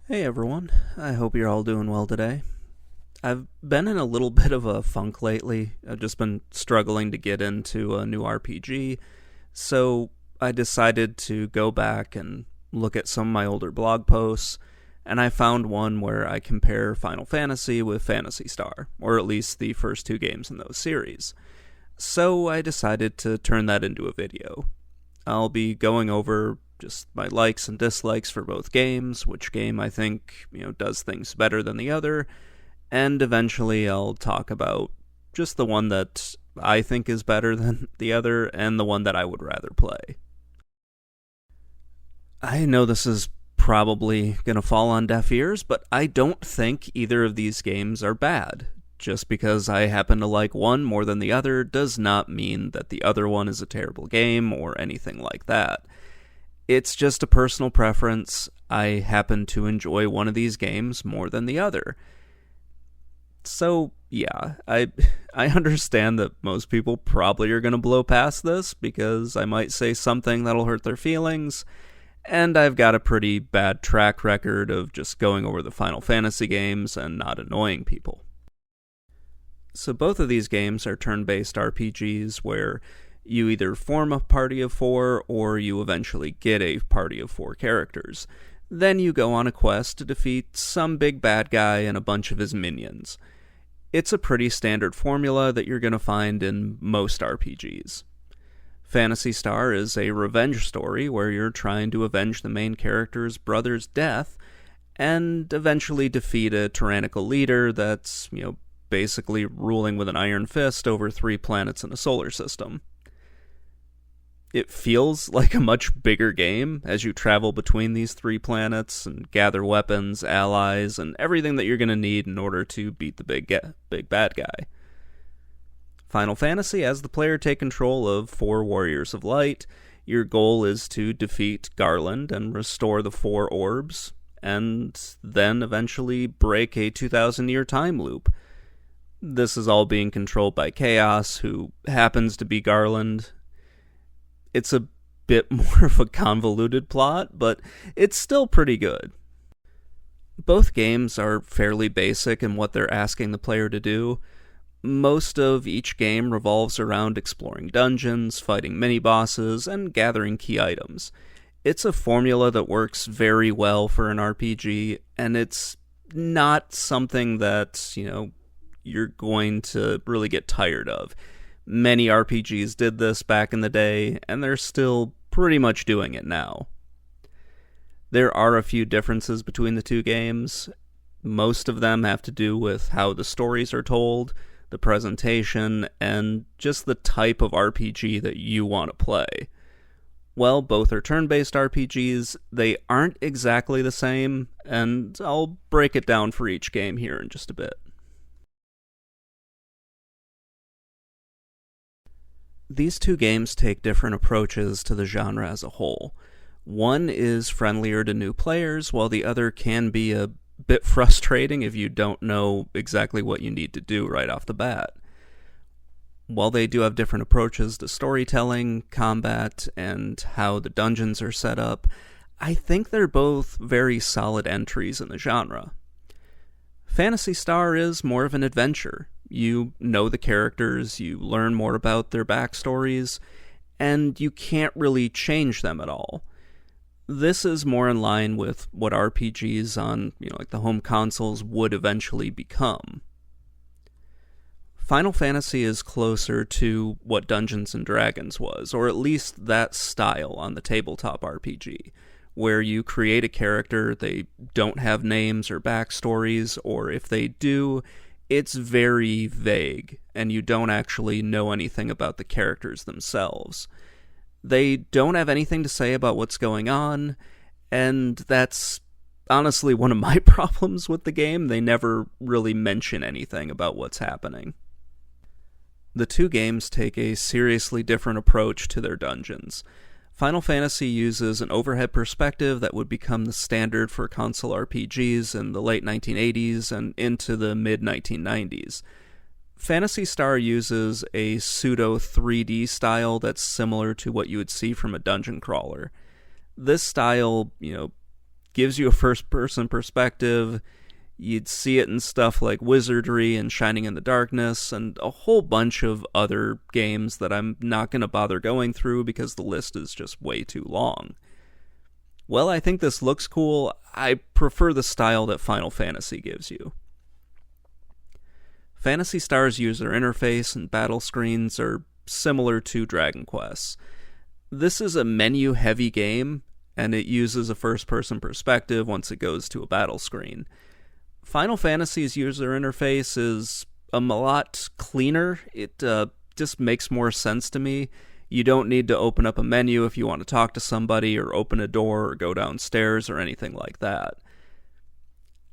Hey everyone, I hope you're all doing well today. I've been in a little bit of a funk lately. I've just been struggling to get into a new RPG, so I decided to go back and look at some of my older blog posts, and I found one where I compare Final Fantasy with Phantasy Star, or at least the first two games in those series. So I decided to turn that into a video. I'll be going over just my likes and dislikes for both games, which game I think, does things better than the other, and eventually I'll talk about just the one that I think is better than the other and the one that I would rather play. I know this is probably going to fall on deaf ears, but I don't think either of these games are bad. Just because I happen to like one more than the other does not mean that the other one is a terrible game or anything like that. It's just a personal preference. I happen to enjoy one of these games more than the other. So, yeah, I understand that most people probably are going to blow past this because I might say something that'll hurt their feelings, and I've got a pretty bad track record of just going over the Final Fantasy games and not annoying people. So both of these games are turn-based RPGs where you either form a party of four or you eventually get a party of four characters. Then you go on a quest to defeat some big bad guy and a bunch of his minions. It's a pretty standard formula that you're going to find in most RPGs. Phantasy Star is a revenge story where you're trying to avenge the main character's brother's death and eventually defeat a tyrannical leader that's, basically ruling with an iron fist over 3 planets in a solar system. It feels like a much bigger game as you travel between these 3 planets and gather weapons, allies, and everything that you're going to need in order to beat the big bad guy. Final Fantasy has the player take control of 4 Warriors of Light. Your goal is to defeat Garland and restore the 4 orbs, and then eventually break a 2,000-year time loop. This is all being controlled by Chaos, who happens to be Garland. It's a bit more of a convoluted plot, but it's still pretty good. Both games are fairly basic in what they're asking the player to do. Most of each game revolves around exploring dungeons, fighting mini-bosses, and gathering key items. It's a formula that works very well for an RPG, and it's not something that, you're going to really get tired of. Many RPGs did this back in the day, and they're still pretty much doing it now. There are a few differences between the two games. Most of them have to do with how the stories are told, the presentation, and just the type of RPG that you want to play. While both are turn-based RPGs, they aren't exactly the same, and I'll break it down for each game here in just a bit. These two games take different approaches to the genre as a whole. One is friendlier to new players, while the other can be a bit frustrating if you don't know exactly what you need to do right off the bat. While they do have different approaches to storytelling, combat, and how the dungeons are set up, I think they're both very solid entries in the genre. Phantasy Star is more of an adventure. You know the characters, you learn more about their backstories, and you can't really change them at all. This is more in line with what RPGs on, like the home consoles would eventually become. Final Fantasy is closer to what Dungeons & Dragons was, or at least that style on the tabletop RPG, where you create a character, they don't have names or backstories, or if they do, it's very vague, and you don't actually know anything about the characters themselves. They don't have anything to say about what's going on, and that's honestly one of my problems with the game. They never really mention anything about what's happening. The two games take a seriously different approach to their dungeons. Final Fantasy uses an overhead perspective that would become the standard for console RPGs in the late 1980s and into the mid-1990s. Phantasy Star uses a pseudo 3D style that's similar to what you would see from a dungeon crawler. This style, gives you a first-person perspective. You'd see it in stuff like Wizardry and Shining in the Darkness and a whole bunch of other games that I'm not going to bother going through because the list is just way too long. Well, I think this looks cool. I prefer the style that Final Fantasy gives you. Phantasy Star's user interface and battle screens are similar to Dragon Quest. This is a menu-heavy game, and it uses a first-person perspective once it goes to a battle screen. Final Fantasy's user interface is a lot cleaner. It just makes more sense to me. You don't need to open up a menu if you want to talk to somebody or open a door or go downstairs or anything like that.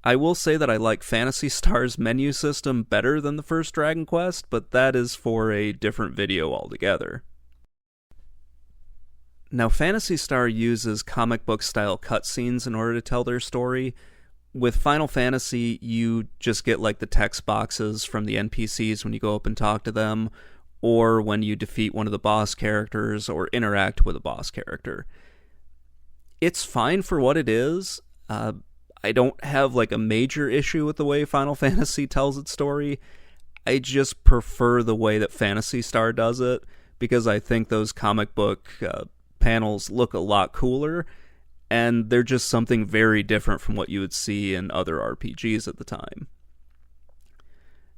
I will say that I like Phantasy Star's menu system better than the first Dragon Quest, but that is for a different video altogether. Now, Phantasy Star uses comic book style cutscenes in order to tell their story. With Final Fantasy, you just get like the text boxes from the NPCs when you go up and talk to them, or when you defeat one of the boss characters or interact with a boss character. It's fine for what it is. I don't have like a major issue with the way Final Fantasy tells its story. I just prefer the way that Phantasy Star does it, because I think those comic book panels look a lot cooler, and they're just something very different from what you would see in other RPGs at the time.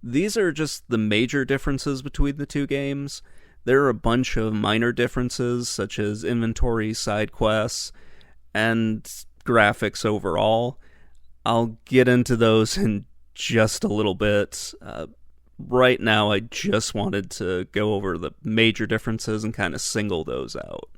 These are just the major differences between the two games. There are a bunch of minor differences, such as inventory, side quests, and graphics overall. I'll get into those in just a little bit. Right now, I just wanted to go over the major differences and kind of single those out.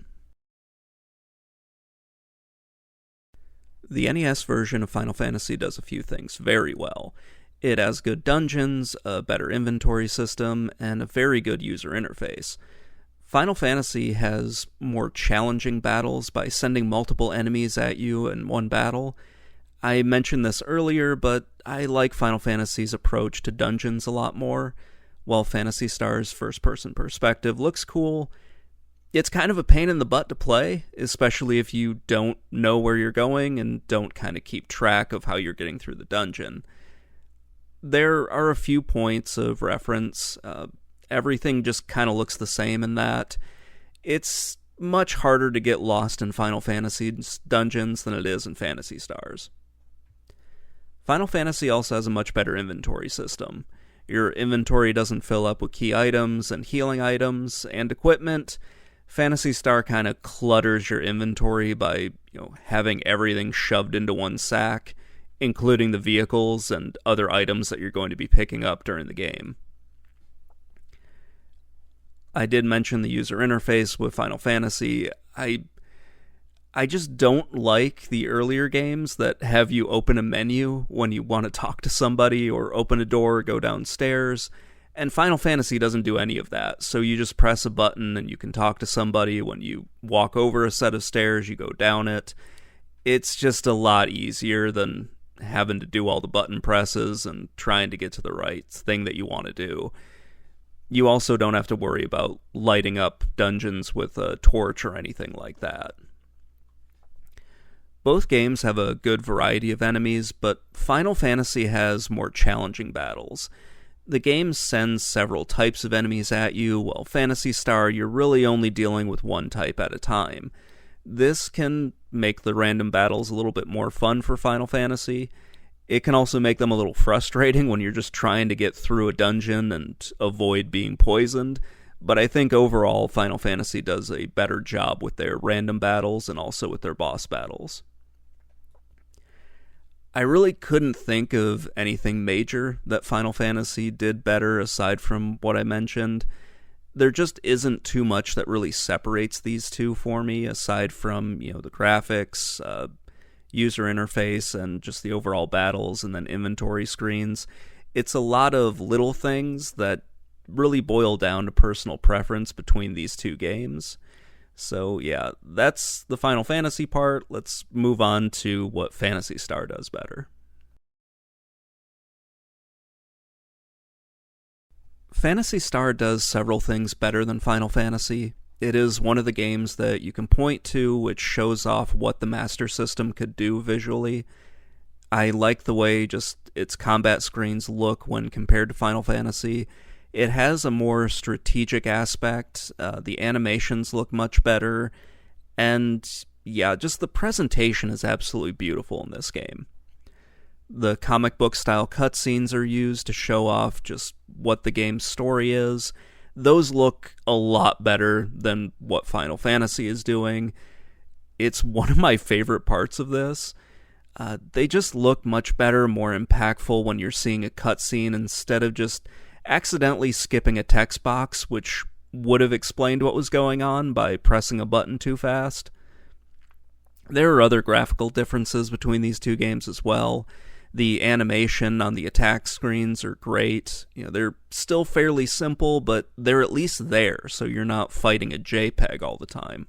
The NES version of Final Fantasy does a few things very well. It has good dungeons, a better inventory system, and a very good user interface. Final Fantasy has more challenging battles by sending multiple enemies at you in one battle. I mentioned this earlier, but I like Final Fantasy's approach to dungeons a lot more. While Phantasy Star's first-person perspective looks cool, it's kind of a pain in the butt to play, especially if you don't know where you're going and don't kind of keep track of how you're getting through the dungeon. There are a few points of reference. Everything just kind of looks the same in that. It's much harder to get lost in Final Fantasy's dungeons than it is in Phantasy Star's. Final Fantasy also has a much better inventory system. Your inventory doesn't fill up with key items and healing items and equipment. Phantasy Star kind of clutters your inventory by, having everything shoved into one sack, including the vehicles and other items that you're going to be picking up during the game. I did mention the user interface with Final Fantasy. I just don't like the earlier games that have you open a menu when you want to talk to somebody or open a door or go downstairs. And Final Fantasy doesn't do any of that. So you just press a button and you can talk to somebody. When you walk over a set of stairs, you go down it. It's just a lot easier than having to do all the button presses and trying to get to the right thing that you want to do. You also don't have to worry about lighting up dungeons with a torch or anything like that. Both games have a good variety of enemies, but Final Fantasy has more challenging battles. The game sends several types of enemies at you, while Phantasy Star, you're really only dealing with one type at a time. This can make the random battles a little bit more fun for Final Fantasy. It can also make them a little frustrating when you're just trying to get through a dungeon and avoid being poisoned, but I think overall Final Fantasy does a better job with their random battles and also with their boss battles. I really couldn't think of anything major that Final Fantasy did better aside from what I mentioned. There just isn't too much that really separates these two for me, aside from, the graphics, user interface, and just the overall battles, and then inventory screens. It's a lot of little things that really boil down to personal preference between these two games. So yeah, that's the Final Fantasy part. Let's move on to what Phantasy Star does better. Phantasy Star does several things better than Final Fantasy. It is one of the games that you can point to which shows off what the Master System could do visually. I like the way just its combat screens look when compared to Final Fantasy. It has a more strategic aspect, the animations look much better, and yeah, just the presentation is absolutely beautiful in this game. The comic book style cutscenes are used to show off just what the game's story is. Those look a lot better than what Final Fantasy is doing. It's one of my favorite parts of this. They just look much better, more impactful when you're seeing a cutscene instead of just accidentally skipping a text box, which would have explained what was going on by pressing a button too fast. There are other graphical differences between these two games as well. The animation on the attack screens are great. They're still fairly simple, but they're at least there, so you're not fighting a JPEG all the time.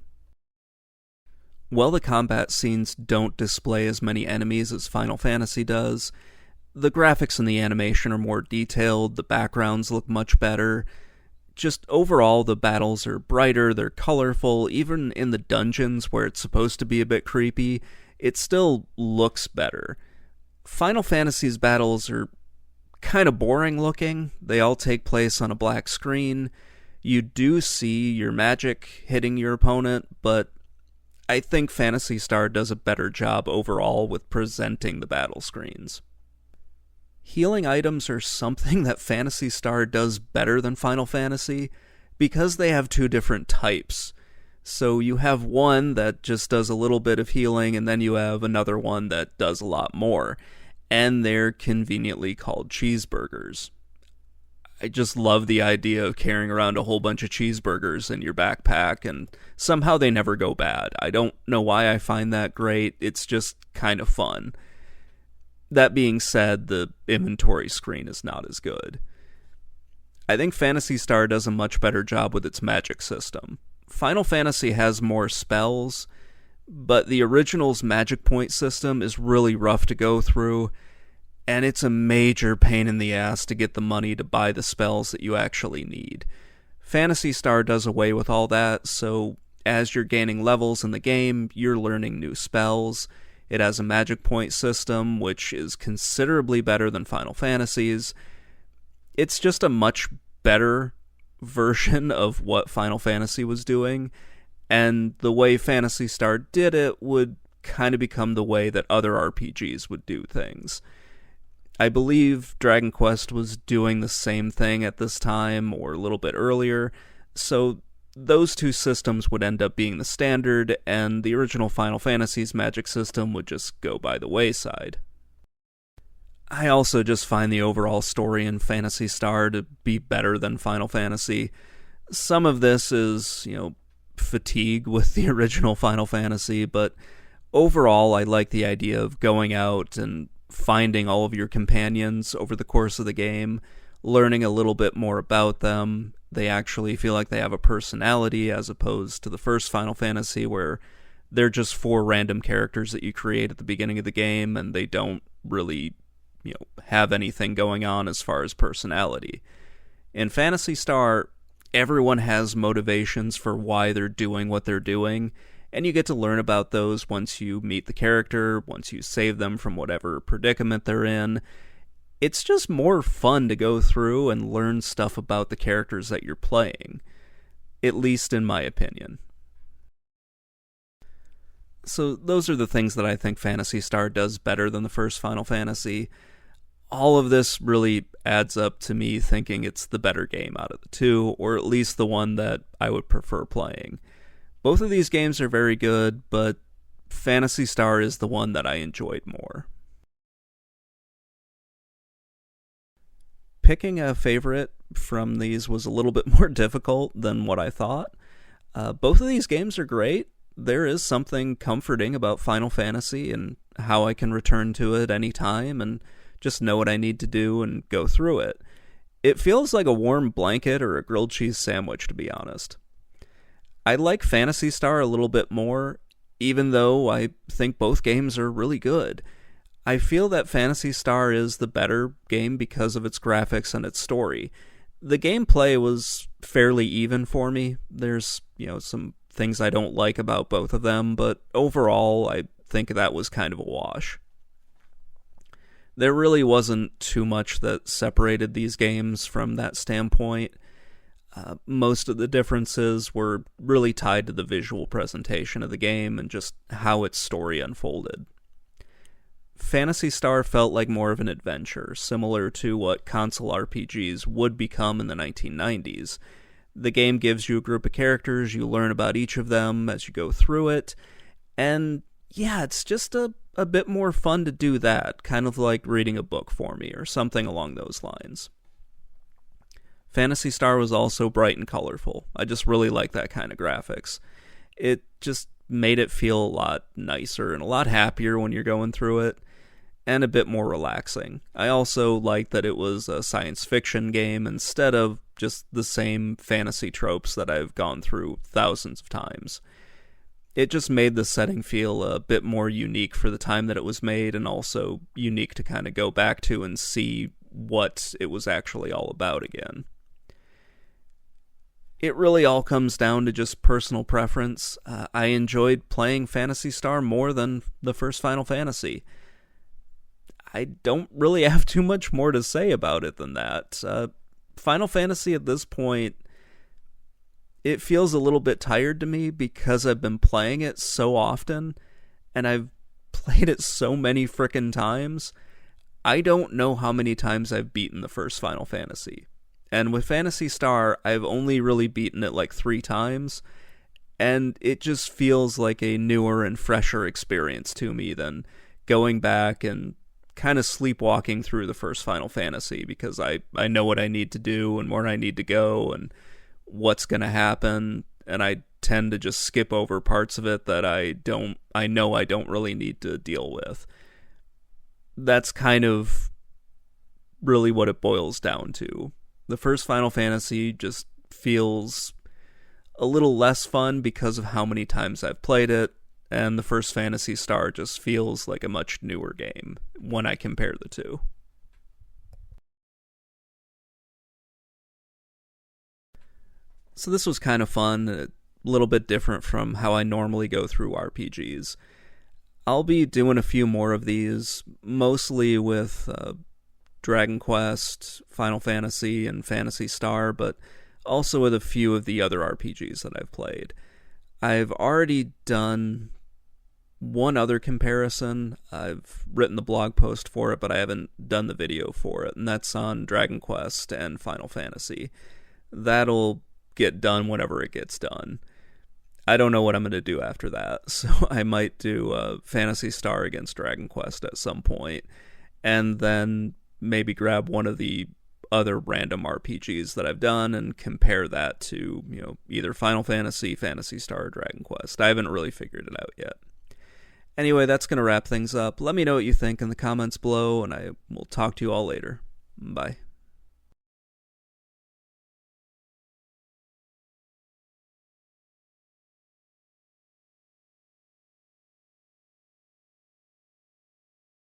While the combat scenes don't display as many enemies as Final Fantasy does, the graphics and the animation are more detailed, the backgrounds look much better. Just overall, the battles are brighter, they're colorful, even in the dungeons where it's supposed to be a bit creepy, it still looks better. Final Fantasy's battles are kind of boring looking. They all take place on a black screen. You do see your magic hitting your opponent, but I think Phantasy Star does a better job overall with presenting the battle screens. Healing items are something that Phantasy Star does better than Final Fantasy because they have two different types. So you have one that just does a little bit of healing, and then you have another one that does a lot more. And they're conveniently called cheeseburgers. I just love the idea of carrying around a whole bunch of cheeseburgers in your backpack, and somehow they never go bad. I don't know why I find that great, it's just kind of fun. That being said, the inventory screen is not as good. I think Phantasy Star does a much better job with its magic system. Final Fantasy has more spells, but the original's magic point system is really rough to go through, and it's a major pain in the ass to get the money to buy the spells that you actually need. Phantasy Star does away with all that, so as you're gaining levels in the game, you're learning new spells. It has a magic point system, which is considerably better than Final Fantasy's. It's just a much better version of what Final Fantasy was doing, and the way Phantasy Star did it would kind of become the way that other RPGs would do things. I believe Dragon Quest was doing the same thing at this time, or a little bit earlier, so those two systems would end up being the standard, and the original Final Fantasy's magic system would just go by the wayside. I also just find the overall story in Phantasy Star to be better than Final Fantasy. Some of this is, fatigue with the original Final Fantasy, but overall I like the idea of going out and finding all of your companions over the course of the game, learning a little bit more about them. They actually feel like they have a personality, as opposed to the first Final Fantasy where they're just 4 random characters that you create at the beginning of the game, and they don't really, have anything going on as far as personality. In Phantasy Star, everyone has motivations for why they're doing what they're doing, and you get to learn about those once you meet the character, once you save them from whatever predicament they're in. It's just more fun to go through and learn stuff about the characters that you're playing, at least in my opinion. So those are the things that I think Phantasy Star does better than the first Final Fantasy. All of this really adds up to me thinking it's the better game out of the two, or at least the one that I would prefer playing. Both of these games are very good, but Phantasy Star is the one that I enjoyed more. Picking a favorite from these was a little bit more difficult than what I thought. Both of these games are great. There is something comforting about Final Fantasy and how I can return to it anytime and just know what I need to do and go through it. It feels like a warm blanket or a grilled cheese sandwich, to be honest. I like Phantasy Star a little bit more, even though I think both games are really good. I feel that Phantasy Star is the better game because of its graphics and its story. The gameplay was fairly even for me. There's, some things I don't like about both of them, but overall, I think that was kind of a wash. There really wasn't too much that separated these games from that standpoint. Most of the differences were really tied to the visual presentation of the game and just how its story unfolded. Phantasy Star felt like more of an adventure, similar to what console RPGs would become in the 1990s. The game gives you a group of characters, you learn about each of them as you go through it, and yeah, it's just a bit more fun to do that, kind of like reading a book for me, or something along those lines. Phantasy Star was also bright and colorful. I just really like that kind of graphics. It just made it feel a lot nicer and a lot happier when you're going through it, and a bit more relaxing. I also liked that it was a science fiction game instead of just the same fantasy tropes that I've gone through thousands of times. It just made the setting feel a bit more unique for the time that it was made, and also unique to kind of go back to and see what it was actually all about again. It really all comes down to just personal preference. I enjoyed playing Phantasy Star more than the first Final Fantasy. I don't really have too much more to say about it than that. Final Fantasy at this point, it feels a little bit tired to me because I've been playing it so often, and I've played it so many frickin' times. I don't know how many times I've beaten the first Final Fantasy. And with Phantasy Star, I've only really beaten it like 3 times, and it just feels like a newer and fresher experience to me than going back and kind of sleepwalking through the first Final Fantasy, because I know what I need to do and where I need to go and what's going to happen, and I tend to just skip over parts of it that I know I don't really need to deal with. That's kind of really what it boils down to. The first Final Fantasy just feels a little less fun because of how many times I've played it, and the first Phantasy Star just feels like a much newer game when I compare the two. So this was kind of fun, a little bit different from how I normally go through RPGs. I'll be doing a few more of these, mostly with Dragon Quest, Final Fantasy, and Phantasy Star, but also with a few of the other RPGs that I've played. I've already done one other comparison. I've written the blog post for it, but I haven't done the video for it, and that's on Dragon Quest and Final Fantasy. That'll get done whenever it gets done. I don't know what I'm going to do after that, so I might do Phantasy Star against Dragon Quest at some point, and then maybe grab one of the other random RPGs that I've done and compare that to, either Final Fantasy, Phantasy Star, or Dragon Quest. I haven't really figured it out yet. Anyway, that's going to wrap things up. Let me know what you think in the comments below, and I will talk to you all later. Bye.